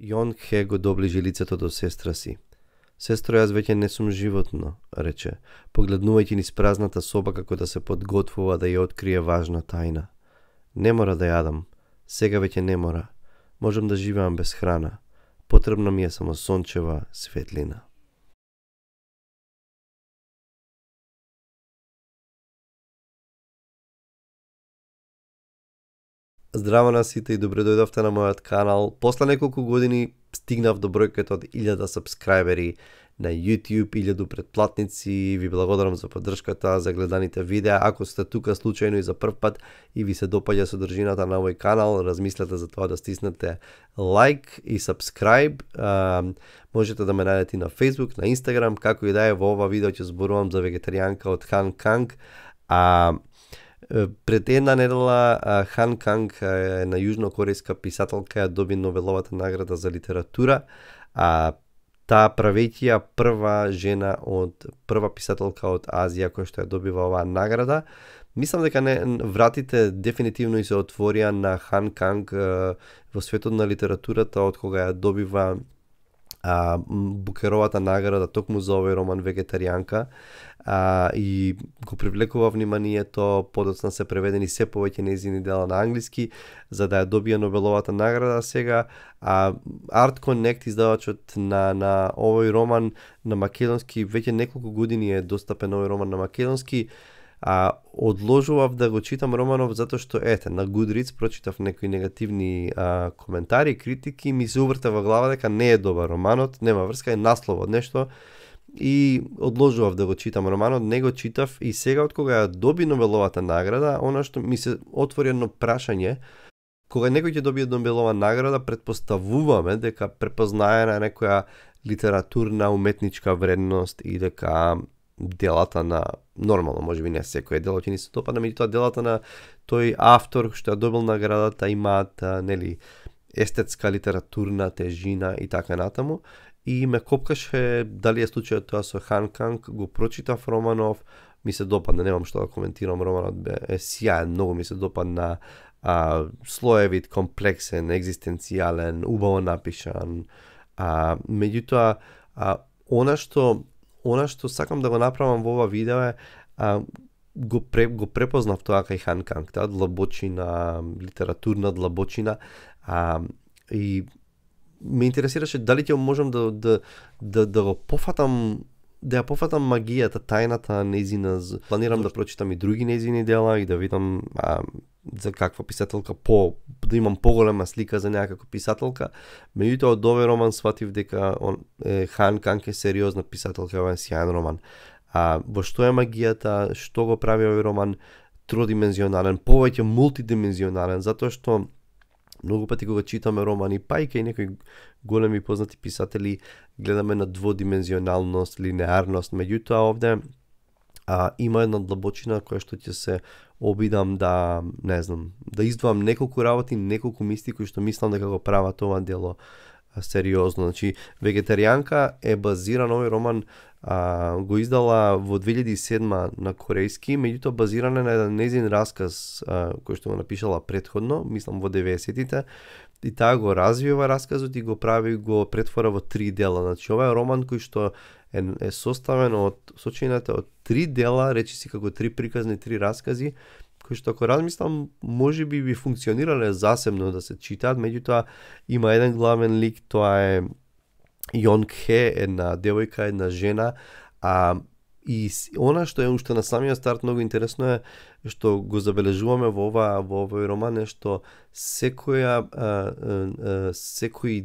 Jon He го доближи лицето до сестра си. Сестро, јас веќе не сум животно, рече, погледнувајќи низ празната соба како да се подготвува да ја открие важна тајна. Не мора да јадам. Сега веќе не мора. Можам да живеам без храна. Потребна ми е само сончева светлина. Здраво на сите и добре дојдовте на мојот канал. После неколку години стигнав до бројката од 1000 сабскрајбери на YouTube, 1000 претплатници. Ви благодарам за поддршката, за гледаните видеа. Ако сте тука случајно и за прв пат и ви се допаѓа содржината на овој канал, размислете за тоа да стиснете лайк и сабскрајб. Можете да ме најдете на Facebook, на Instagram, како и да е. Во ова видео ќе зборувам за вегетаријанка од Хан Канг. Пред една недела Хан Канг, една јужнокорејска писателка, ја доби Нобеловата награда за литература. Таа правејќи ја прва писателка од Азија која што ја добива оваа награда. Мислам дека вратите дефинитивно и се отворија на Хан Канг во светот на литературата од кога ја добива Букеровата награда токму за овој роман Вегетаријанка, и го привлекува вниманието. Подоцна се преведени се повеќе нејзини дела на англиски за да ја добие Нобеловата награда. Сега Art Connect, издавачот на овој роман на македонски, веќе неколку години е достапен овој роман на македонски. Одложував да го читам романов затоа што на Goodreads прочитав некои негативни коментари, критики, ми се уврте во глава дека не е добар романот, нема врска, е насловот нешто, и одложував да го читам романот, не го читав. И сега од кога ја доби Нобеловата награда, она што ми се отвори едно прашање: кога некој ќе добие Нобелова награда, претпоставуваме дека препознаена некоја литературна уметничка вредност и дека делата на, нормално, можеби не секој дело ќе ни се допадне, меѓутоа делата на тој автор што ја добил наградата имаат естетска литературна тежина и така натаму. И ме копкаше дали е случајот тоа со Хан Канг. Го прочитав романов, ми се допадна, немам што да коментирам, романот е сјаен, многу ми се допадна, слоевит, комплексен, екзистенцијален, убаво напишан. Меѓутоа, она што сакам да го направам во ова видео е го препознав тоа кај Хан Канг, таа длабочина, литературна длабочина, и ме интересираше дали ќе можам да го пофатам, да ја пофатам магијата, тајната нејзина. Планирам да прочитам и други нејзини дела и да видам за каква писателка, да имам поголема слика за неа како писателка. Меѓутоа од овој роман сватив дека Хан Канг е сериозна писателка, е сјаен роман. Во што е магијата, што го прави овој роман тродимензионален, повеќе мултидимензионален, затоа што многу пати кога читаме романи, па и кај некои големи познати писатели, гледаме на дводимензионалност, линеарност. Меѓутоа овде има една длабочина која што ќе се обидам да, не знам, да издвоам неколку работи, неколку мисли кои што мислам дека го прават ова дело сериозно. Значи, Вегетаријанка е базиран, овој роман го издала во 2007 на корејски, меѓутоа базиран е на еден нејзин расказ кој што го напишала претходно, мислам во 90-тите, и таа го развива расказот и го прави, го претвора во 3 дела. Значи, ова е роман кој што е составен од сочинете од 3 дела, речиси како 3 приказни, 3 раскази, кои што ако размислам, можеби би функционирале засебно да се читаат. Меѓутоа има еден главен лик, тоа е Jon He, една девојка, една жена, и она што е уште на самиот старт многу интересно е што го забележуваме во овој роман е што секој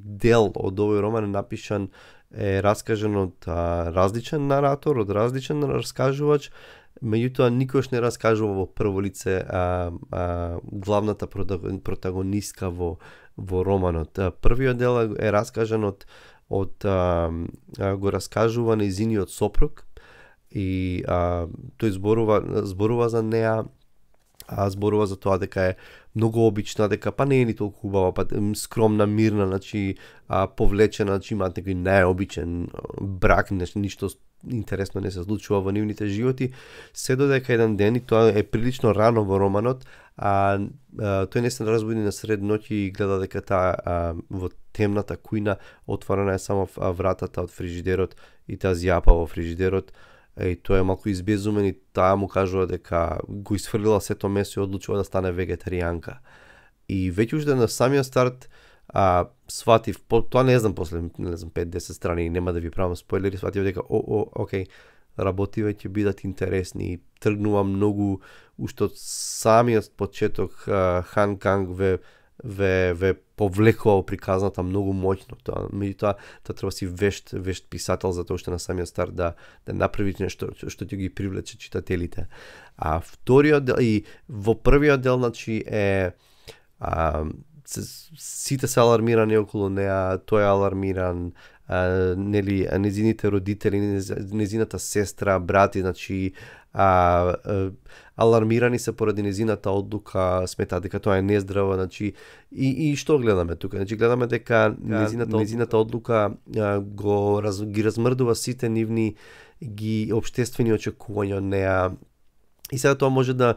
дел од овој роман е напишан, е раскажан од различен наратор, од различен раскажувач. Меѓутоа никош не раскажува во прво лице главната протагонистка во романот. Првиот дел е раскажан го раскажува нејзиниот сопруг и тој зборува за неа, зборува за тоа дека е многу обична, дека па не е ни толку убава, па скромна, мирна, значи повлечена, значи имаат некој најобичен брак, ништо интересно не се случува во нивните животи, се додека еден ден, и тоа е прилично рано во романот, тој не се разбуди на сред ноќ и гледа дека таа во темната кујна отворена е само вратата од фрижидерот и таа зјапа во фрижидерот. И тој е малку избезумен и таа му кажува дека го исфрлила сето месо и одлучува да стане вегетаријанка. И веќе уште на самиот старт сватив, тоа не знам после 5-10 страни, нема да ви правам спойлери, сватив дека окей, работиве ќе бидат интересни и тргнува многу уште од самиот почеток. Хан Канг ве повлекува во приказната многу моќно. Меѓутоа, треба си вешт писател за тоа уште на самиот старт да направи нешто што ќе ги привлече читателите. Вториот дел и во првиот дел, значи е сите се алармирани околу неа, тој е алармиран, нели незините родители, незината сестра, брати, значи алармирани се поради незината одлука, сметаат дека тоа е нездраво, значи и што гледаме тука? Значи гледаме дека незината одлука ги размрдува сите нивни ги општествени очекувања од неа. И сега тоа може да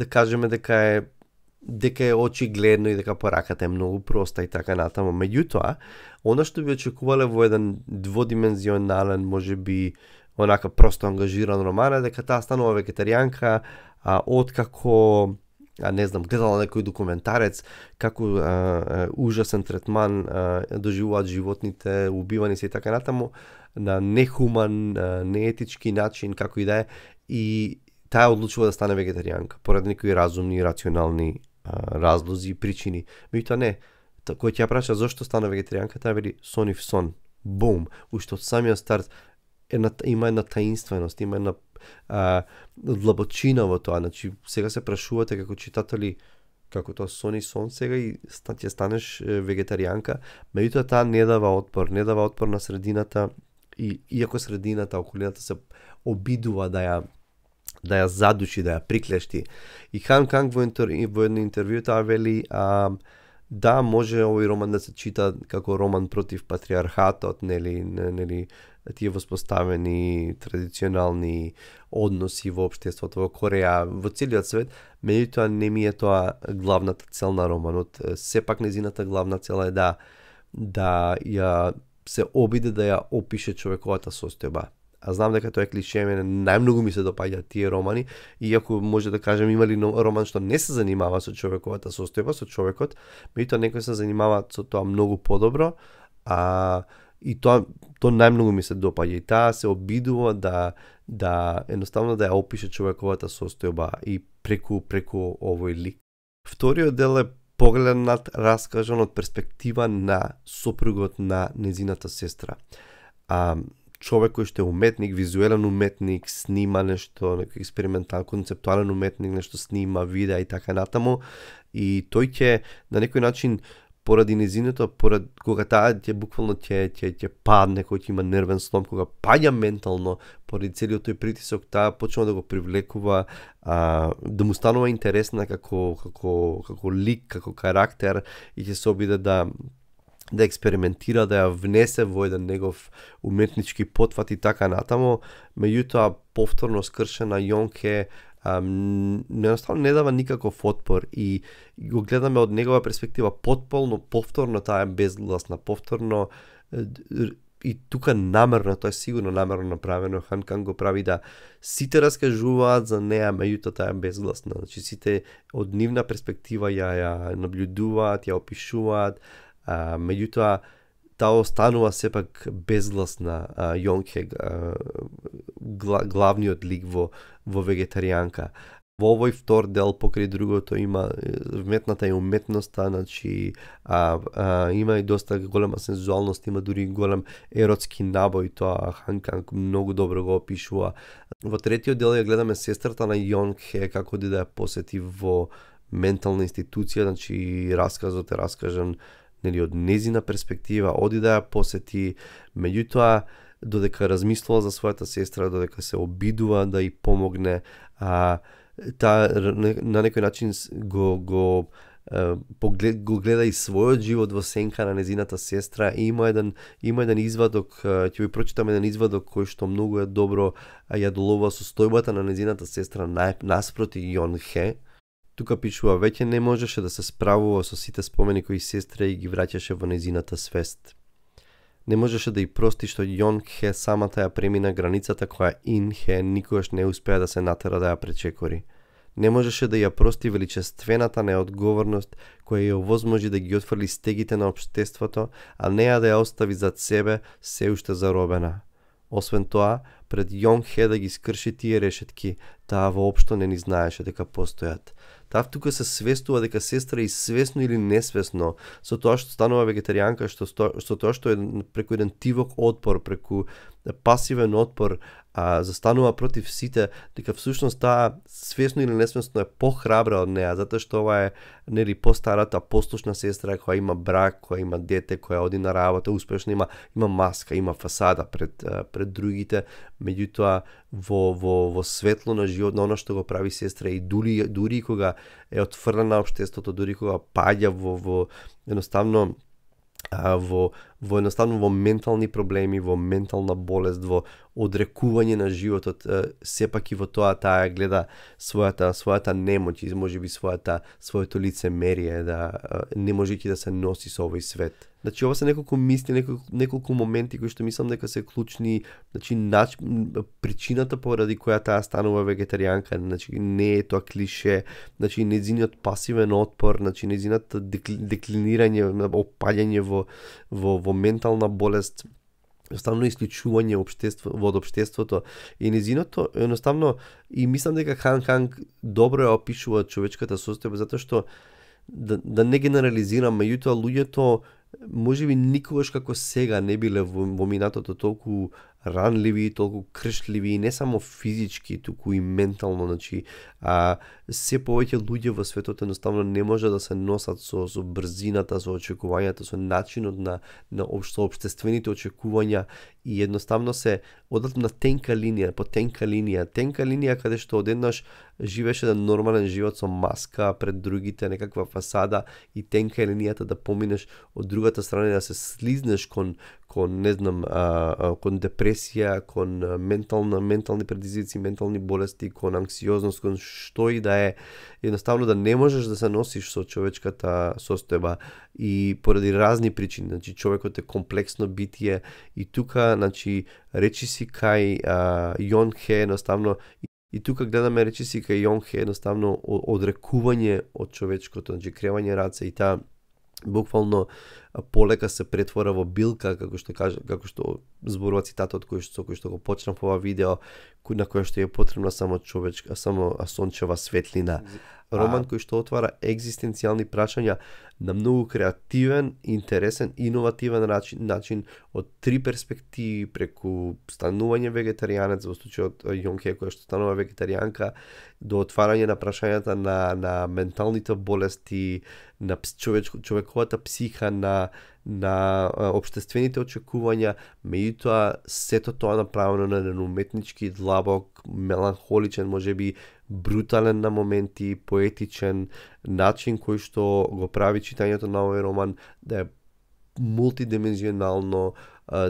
кажеме дека е очигледно и дека пораката е многу проста и така натаму. Меѓутоа, она што би очекувале во еден дводимензионален, можеби онака просто ангажиран роман е дека таа станува вегетаријанка откако не знам, гледала некој документарец како ужасен третман доживуваат животните, убивани се и така натаму на нехуман, неетички начин, како и да е, и таа одлучува да стане вегетаријанка поради некои разумни, рационални разлози и причини. Меѓутоа не, кој ќе ја праша зошто стана вегетаријанка, таа вели сонив сон. Бум, уште од самиот старт има една таинственост, има една длабочина во тоа. Значи, сега се прашувате како читатели како тоа сони сон сега и ќе станеш вегетаријанка, меѓутоа таа не дава отпор на средината, и иако средината, околината се обидува да ја задуши, да ја приклешти. И Хан Канг во едно интервју таа вели да, може овој роман да се чита како роман против патриархатот, нели тие воспоставени традиционални односи во општеството во Кореја, во целиот свет, меѓутоа не ми е тоа главната цел на романот. Сепак незината главна цел е да ја се обиде да ја опише човековата состојба. Знам дека тоа е клише, мене најмногу ми се допаѓаат тие романи, иако може да кажем има ли роман што не се занимава со човековата состојба, со човекот, меѓутоа некои се занимаваат со тоа многу подобро, и тоа најмногу ми се допаѓа, и таа се обидува да едноставно да ја опише човековата состојба и преку овој лик. Вториот дел е погледнат, раскажан од перспектива на сопругот на незината сестра. Човек кој што е уметник, визуелен уметник, снима нешто, некој експериментален, концептуален уметник, нешто снима, видеа и така натаму, и тој ќе на некој начин поради незиното, кога таа ќе буквално ќе падне, кој ќе има нервен слом, кога паѓа ментално поради целиот тој притисок, таа почнува да го привлекува, да му станува интересна како лик, како карактер, и ќе се обиде да експериментира, да ја внесе во еден негов уметнички потфат и така натаму. Меѓутоа, повторно скршена Јонке едноставно не дава никаков отпор и го гледаме од негова перспектива повторно таа е безгласна, повторно, и тука намерно, тоа е сигурно намерно направено. Хан Канг го прави да сите раскажуваат за неа, меѓутоа таа е безгласна. Значи сите од нивна перспектива ја наблюдуваат, ја опишуваат, меѓутоа таа останува сепак безгласна. Јонке, главниот лик во вегетаријанка. Во овој втор дел, покрај другото, има вметната и уметноста, значи има и доста голема сензуалност, има дури голем еротски набој, тоа Хан Канг многу добро го опишува. Во третиот дел ја гледаме сестрата на Јонке, како да ја посети во ментална институција, значи расказот е раскажан од незина перспектива, оди да ја посети, меѓутоа додека размислува за својата сестра, додека се обидува да ја помогне, таа на некој начин го го гледа и својот живот во сенка на незината сестра и има еден извадок, ќе ви прочитам еден извадок кој што многу е добро ја долова состојбата на незината сестра наспроти Јон Хе. Тука пишува: веќе не можеше да се справува со сите спомени кои сестра и ги враќаше во незината свест. Не можеше да ја прости што Јон Хе самата ја премина границата која Ин Хе никогаш не успеа да се натера да ја пречекори. Не можеше да ја прости величествената неодговорност која ја овозможи да ги отфрли стегите на општеството, а неа да ја остави зад себе се уште заробена. Освен тоа, пред Јон Хе да ги скрши тие решетки, таа воопшто не ни знаеше дека постојат. Таа тука се свестува дека сестра и свесно или несвесно со тоа што станува вегетаријанка, што тоа што е преку еден тивок отпор, преку пасивен отпор, застанува против сите, дека всушност таа свесно или несвесно е похрабра од неа, затоа што ова е нели постарата послушна сестра која има брак, која има дете, која оди на работа, успешно има маска, има фасада пред другите, меѓутоа во светло на живот на она што го прави сестра и дури кога е отфрлена општеството, дури кога паѓа во едноставно во ментални проблеми, во ментална болест, во одрекување на животот, сепак и во тоа таа гледа својата немоќ и можеби своето лицемерие, да не можејќи да се носи со овој свет. Значи ова се неколку мисли, неколку моменти кои што мислам дека се клучни, значи причината поради која таа станува вегетаријанка, значи не е тоа клише, значи нејзиниот пасивен отпор, значи нејзиното деклинирање, опаѓање во ментална болест, едноставно исклучување од општеството и нејзиното едноставно, и мислам дека Хан Канг добро ја опишува човечката состојба, затоа што да не генерализирам, меѓутоа луѓето можеби никогаш како сега не биле во минатото толку ранливи, толку кршливи, не само физички, туку и ментално, значи се повеќе луѓе во светот едноставно не може да се носат со брзината, со очекувањата, со начинот на општествените очекувања и едноставно се одат на тенка линија каде што одеднаш живееше еден нормален живот со маска пред другите, некаква фасада и тенка е линијата да поминеш од другата страна, да се слизнеш кон не знам, кон депресија, кон ментални предизвици, ментални болести, кон анксиозност, кон што и да е, едноставно да не можеш да се носиш со човечката состојба и поради разни причини, значи човекот е комплексно битие и тука, значи, речиси кај Јон Хе едноставно и тука гледаме речиси кај Јон Хе едноставно одрекување од човечкото, значи кревање раце и таа буквално полека се претвора во билка, како што зборува цитатот со кој што го почнав ова видео, на кој што е потребна само сончева светлина. Роман кој што отвара екзистенцијални прашања на многу креативен, интересен, иновативен начин од три перспективи, преку станување вегетаријанец во случајот Јон Хе која што станува вегетаријанка, до отварање на прашањата на менталните болести, на човековата психа, на општествените очекувања, меѓутоа сето тоа направено на еден уметнички, длабок, меланхоличен, можеби брутален на моменти, поетичен начин кој што го прави читањето на овој роман да е мултидимензионално,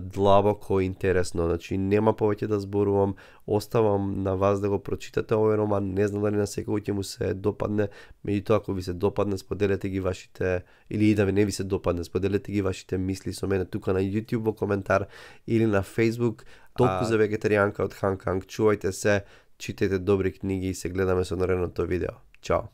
длабоко интересно. Значи нема повеќе да зборувам, оставам на вас да го прочитате овој роман. Не знам дали на секој ќе му се допадне, меѓутоа ако ви се допадне, споделете ги вашите, или и да не ви се допадне, споделете ги вашите мисли со мене тука на YouTube во коментар или на Facebook. Толку за вегетаријанка од Хан Канг. Чувајте се, читајте добри книги и се гледаме со наредното видео. Чао!